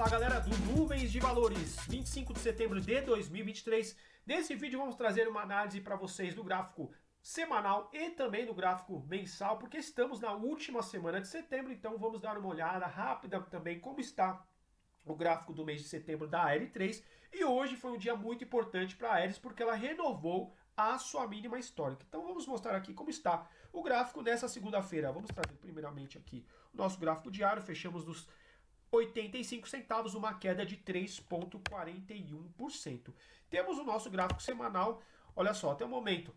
Fala galera do Nuvens de Valores, 25 de setembro de 2023. Nesse vídeo vamos trazer uma análise para vocês do gráfico semanal e também do gráfico mensal, porque estamos na última semana de setembro, então vamos dar uma olhada rápida também como está o gráfico do mês de setembro da AR3. E hoje foi um dia muito importante para a Aeris porque ela renovou a sua mínima histórica. Então vamos mostrar aqui como está o gráfico nessa segunda-feira. Vamos trazer primeiramente aqui o nosso gráfico diário, fechamos nos 85 centavos, uma queda de 3,41%. Temos o nosso gráfico semanal, olha só, até o momento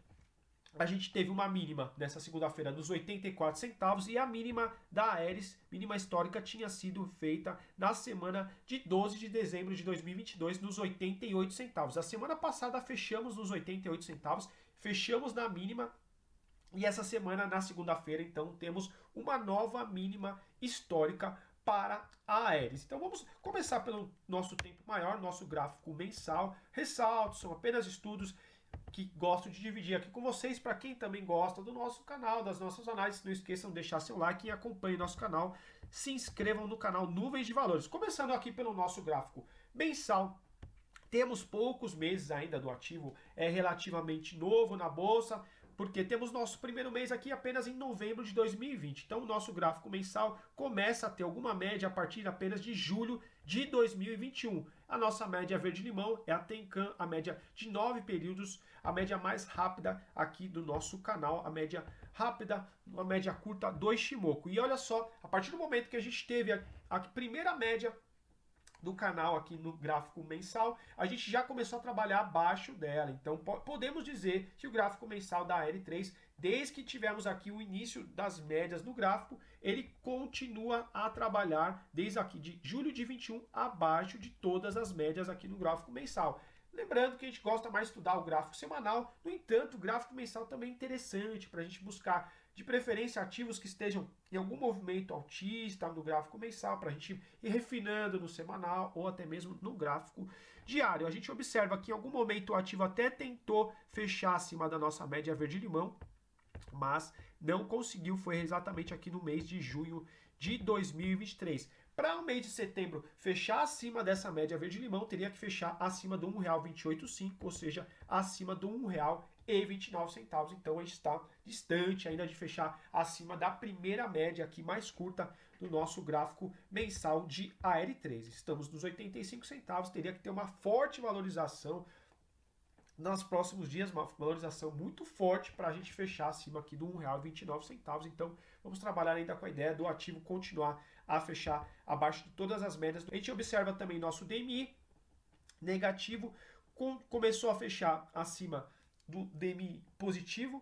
a gente teve uma mínima nessa segunda-feira dos 84 centavos e a mínima da Aeris, mínima histórica, tinha sido feita na semana de 12 de dezembro de 2022 nos 88 centavos. A semana passada fechamos nos 88 centavos, fechamos na mínima. E essa semana, na segunda-feira, então, temos uma nova mínima histórica para a Aeris. Então vamos começar pelo nosso tempo maior, nosso gráfico mensal. Ressalto, são apenas estudos que gosto de dividir aqui com vocês. Para quem também gosta do nosso canal, das nossas análises, não esqueçam de deixar seu like e acompanhem nosso canal. Se inscrevam no canal Nuvens de Valores. Começando aqui pelo nosso gráfico mensal. Temos poucos meses ainda do ativo, é relativamente novo na bolsa, porque temos nosso primeiro mês aqui apenas em novembro de 2020. Então o nosso gráfico mensal começa a ter alguma média a partir apenas de julho de 2021. A nossa média verde-limão é a Tenkan, a média de 9 períodos, a média mais rápida aqui do nosso canal, a média rápida, a média curta do Ishimoku. E olha só, a partir do momento que a gente teve a primeira média do canal aqui no gráfico mensal, a gente já começou a trabalhar abaixo dela. Então podemos dizer que o gráfico mensal da AR3, desde que tivemos aqui o início das médias no gráfico, ele continua a trabalhar desde aqui de julho de 21 abaixo de todas as médias aqui no gráfico mensal. Lembrando que a gente gosta mais de estudar o gráfico semanal, no entanto, o gráfico mensal também é interessante para a gente buscar, de preferência, ativos que estejam em algum movimento altista no gráfico mensal, para a gente ir refinando no semanal ou até mesmo no gráfico diário. A gente observa que em algum momento o ativo até tentou fechar acima da nossa média verde-limão, mas não conseguiu, foi exatamente aqui no mês de junho de 2023. Para o mês de setembro fechar acima dessa média verde-limão, teria que fechar acima do R$ 1,285, ou seja, acima do R$ 1,29. Então a gente está distante ainda de fechar acima da primeira média aqui mais curta do nosso gráfico mensal de AR3. Estamos nos 85 centavos, teria que ter uma forte valorização nos próximos dias, uma valorização muito forte para a gente fechar acima aqui do R$ 1,29. Então, vamos trabalhar ainda com a ideia do ativo continuar a fechar abaixo de todas as médias. A gente observa também nosso DMI negativo, começou a fechar acima do DMI positivo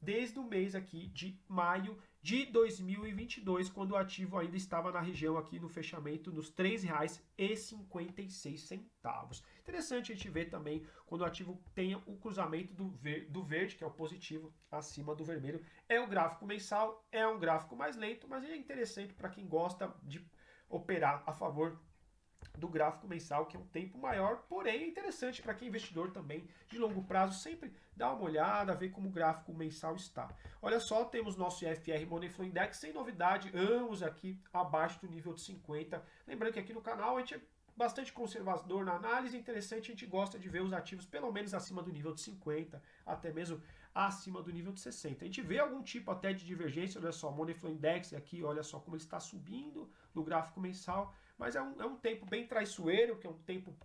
desde o mês aqui de maio de 2022, quando o ativo ainda estava na região aqui no fechamento nos R$ 3,56. Interessante a gente ver também quando o ativo tenha o cruzamento do verde, que é o positivo, acima do vermelho. É o gráfico mensal, é um gráfico mais lento, mas é interessante para quem gosta de operar a favor do gráfico mensal, que é um tempo maior, porém é interessante para quem é investidor também de longo prazo, sempre dá uma olhada, ver como o gráfico mensal está. Olha só, temos nosso IFR Money Flow Index, sem novidade, ambos aqui abaixo do nível de 50. Lembrando que aqui no canal a gente é bastante conservador na análise, interessante, a gente gosta de ver os ativos pelo menos acima do nível de 50, até mesmo acima do nível de 60. A gente vê algum tipo até de divergência, olha só, Money Flow Index aqui, olha só como ele está subindo no gráfico mensal, mas é um tempo bem traiçoeiro, que é um tempo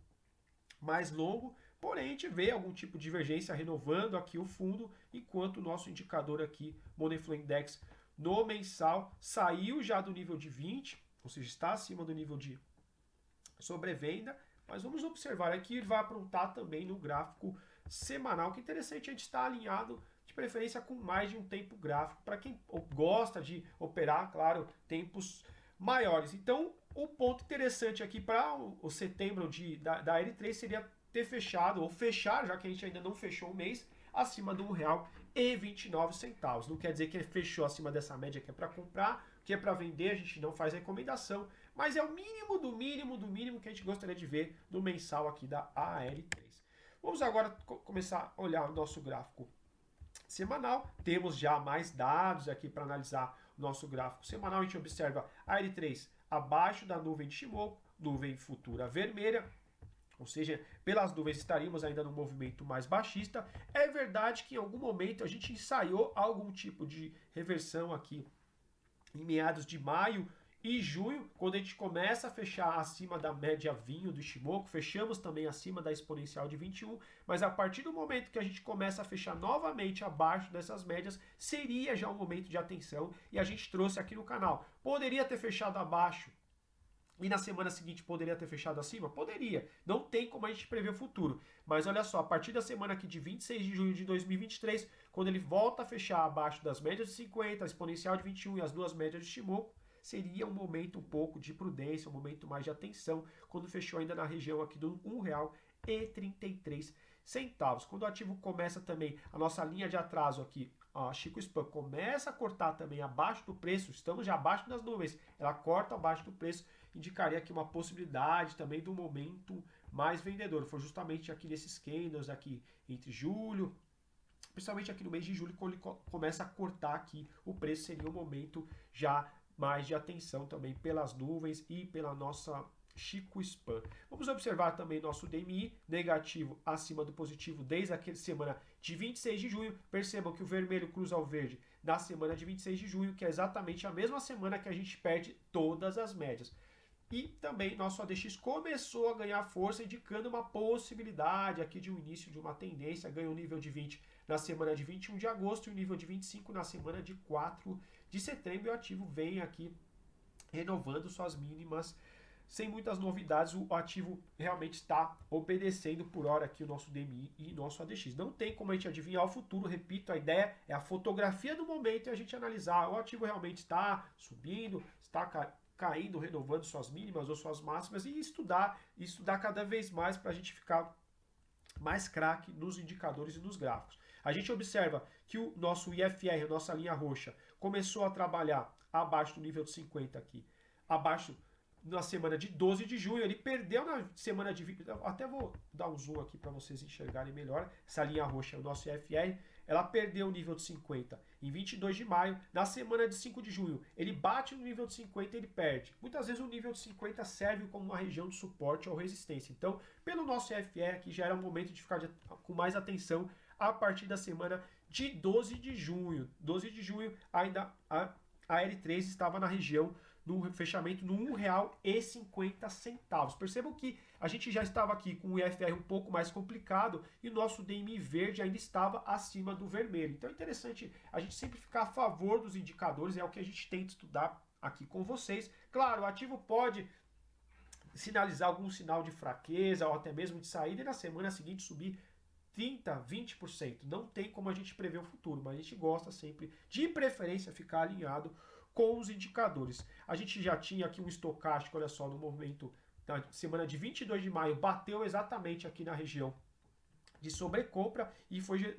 mais longo, porém a gente vê algum tipo de divergência renovando aqui o fundo, enquanto o nosso indicador aqui, Money Flow Index, no mensal, saiu já do nível de 20, ou seja, está acima do nível de sobrevenda, mas vamos observar aqui, ele vai aprontar também no gráfico semanal, que é interessante, a gente está alinhado de preferência com mais de um tempo gráfico, para quem gosta de operar, claro, tempos maiores. Então, o ponto interessante aqui para o setembro da AR3 seria ter fechado, ou fechar, já que a gente ainda não fechou o mês, acima do R$ 1,29. Não quer dizer que fechou acima dessa média que é para comprar, que é para vender, a gente não faz recomendação, mas é o mínimo do mínimo do mínimo que a gente gostaria de ver no mensal aqui da AR3. Vamos agora começar a olhar o nosso gráfico semanal. Temos já mais dados aqui para analisar o nosso gráfico semanal. A gente observa a AR3 abaixo da nuvem de Ishimoku, nuvem futura vermelha, ou seja, pelas nuvens estaríamos ainda num movimento mais baixista. É verdade que em algum momento a gente ensaiou algum tipo de reversão aqui em meados de maio e junho, quando a gente começa a fechar acima da média vinho do Ishimoku, fechamos também acima da exponencial de 21, mas a partir do momento que a gente começa a fechar novamente abaixo dessas médias, seria já um momento de atenção, e a gente trouxe aqui no canal. Poderia ter fechado abaixo e na semana seguinte poderia ter fechado acima? Poderia. Não tem como a gente prever o futuro. Mas olha só, a partir da semana aqui de 26 de junho de 2023, quando ele volta a fechar abaixo das médias de 50, a exponencial de 21 e as duas médias de Shimoku, seria um momento um pouco de prudência, um momento mais de atenção, quando fechou ainda na região aqui do R$1,33. Quando o ativo começa também, a nossa linha de atraso aqui, a Chico Spam começa a cortar também abaixo do preço, estamos já abaixo das nuvens, ela corta abaixo do preço, indicaria aqui uma possibilidade também do momento mais vendedor. Foi justamente aqui nesses candles aqui entre julho, principalmente aqui no mês de julho, quando ele começa a cortar aqui o preço, seria um momento já mais de atenção também pelas nuvens e pela nossa Chico Spam. Vamos observar também nosso DMI negativo acima do positivo desde aquela semana de 26 de junho. Percebam que o vermelho cruza ao verde na semana de 26 de junho, que é exatamente a mesma semana que a gente perde todas as médias. E também nosso ADX começou a ganhar força, indicando uma possibilidade aqui de um início de uma tendência. Ganhou o nível de 20 na semana de 21 de agosto e o nível de 25 na semana de 4 de setembro. E o ativo vem aqui renovando suas mínimas sem muitas novidades. O ativo realmente está obedecendo por hora aqui o nosso DMI e nosso ADX. Não tem como a gente adivinhar o futuro, repito, a ideia é a fotografia do momento e a gente analisar. O ativo realmente está subindo, está caindo, renovando suas mínimas ou suas máximas, e estudar cada vez mais para a gente ficar mais craque nos indicadores e nos gráficos. A gente observa que o nosso IFR, a nossa linha roxa, começou a trabalhar abaixo do nível de 50 aqui, abaixo na semana de 12 de junho, ele perdeu na semana de 20, até vou dar um zoom aqui para vocês enxergarem melhor, essa linha roxa é o nosso IFR, ela perdeu o nível de 50 em 22 de maio, na semana de 5 de junho, ele bate no nível de 50 e ele perde. Muitas vezes o nível de 50 serve como uma região de suporte ou resistência, então pelo nosso IFR aqui já era um momento de ficar com mais atenção a partir da semana de 12 de junho. 12 de junho ainda a L3 estava na região no fechamento no R$1,50. Percebam que a gente já estava aqui com o IFR um pouco mais complicado e o nosso DMI verde ainda estava acima do vermelho. Então é interessante a gente sempre ficar a favor dos indicadores, é o que a gente tenta estudar aqui com vocês. Claro, o ativo pode sinalizar algum sinal de fraqueza ou até mesmo de saída e na semana seguinte subir 30%, 20%. Não tem como a gente prever o futuro, mas a gente gosta sempre, de preferência, ficar alinhado com os indicadores. A gente já tinha aqui um estocástico, olha só, no movimento da semana de 22 de maio, bateu exatamente aqui na região de sobrecompra e foi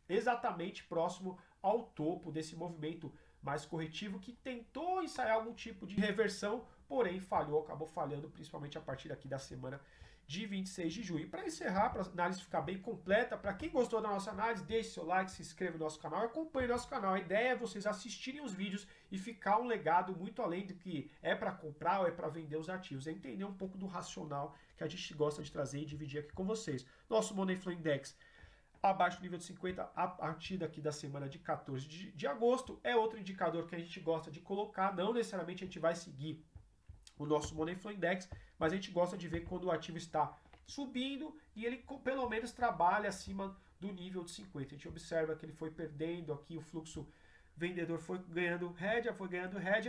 exatamente próximo ao topo desse movimento mais corretivo que tentou ensaiar algum tipo de reversão, porém falhou, acabou falhando, principalmente a partir aqui da semana de 26 de junho. E para encerrar, para a análise ficar bem completa, para quem gostou da nossa análise, deixe seu like, se inscreva no nosso canal e acompanhe nosso canal. A ideia é vocês assistirem os vídeos e ficar um legado muito além do que é para comprar ou é para vender os ativos. É entender um pouco do racional que a gente gosta de trazer e dividir aqui com vocês. Nosso Money Flow Index abaixo do nível de 50 a partir daqui da semana de 14 de agosto. É outro indicador que a gente gosta de colocar. Não necessariamente a gente vai seguir o nosso Money Flow Index, mas a gente gosta de ver quando o ativo está subindo e ele pelo menos trabalha acima do nível de 50. A gente observa que ele foi perdendo aqui, o fluxo vendedor foi ganhando rédea,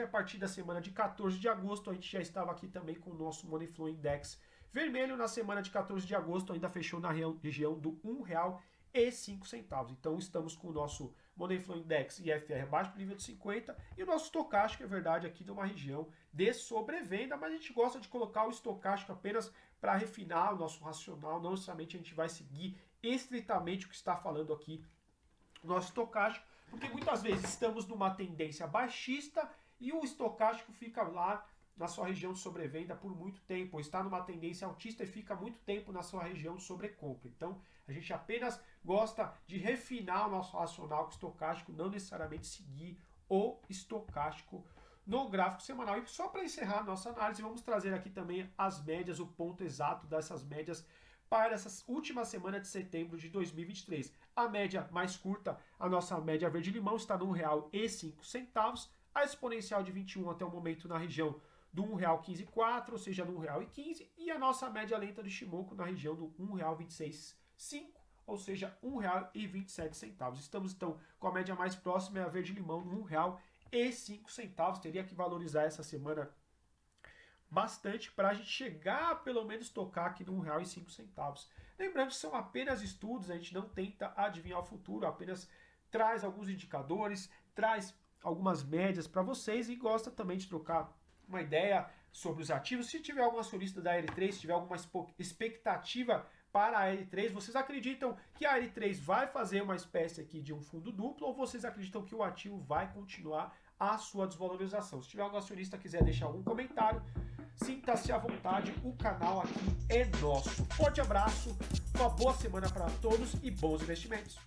a partir da semana de 14 de agosto a gente já estava aqui também com o nosso Money Flow Index vermelho. Na semana de 14 de agosto ainda fechou na região do R$1,05. Então estamos com o nosso Money Flow Index IFR abaixo do nível de 50 e o nosso estocástico, é verdade, aqui numa região de sobrevenda, mas a gente gosta de colocar o estocástico apenas para refinar o nosso racional, não necessariamente a gente vai seguir estritamente o que está falando aqui o nosso estocástico, porque muitas vezes estamos numa tendência baixista e o estocástico fica lá na sua região de sobrevenda por muito tempo, ou está numa tendência altista e fica muito tempo na sua região de sobrecompra. Então, a gente apenas gosta de refinar o nosso racional com o estocástico, não necessariamente seguir o estocástico no gráfico semanal. E só para encerrar a nossa análise, vamos trazer aqui também as médias, o ponto exato dessas médias para essa última semana de setembro de 2023. A média mais curta, a nossa média verde-limão, está no R$ 1,05. A exponencial de 21 até o momento na região do R$ 1,15,4, ou seja, no R$ 1,15. E a nossa média lenta do Shimoku na região do R$ 1,26,5, ou seja, R$ 1,27. Estamos, então, com a média mais próxima, é a verde-limão, no R$ 1,05. Teria que valorizar essa semana bastante para a gente chegar, pelo menos, tocar aqui no R$ 1,05. Lembrando que são apenas estudos, a gente não tenta adivinhar o futuro, apenas traz alguns indicadores, traz algumas médias para vocês e gosta também de trocar uma ideia sobre os ativos. Se tiver algum acionista da L3, se tiver alguma expectativa para a L3, vocês acreditam que a L3 vai fazer uma espécie aqui de um fundo duplo ou vocês acreditam que o ativo vai continuar a sua desvalorização? Se tiver algum acionista que quiser deixar algum comentário, sinta-se à vontade, o canal aqui é nosso. Forte abraço, uma boa semana para todos e bons investimentos.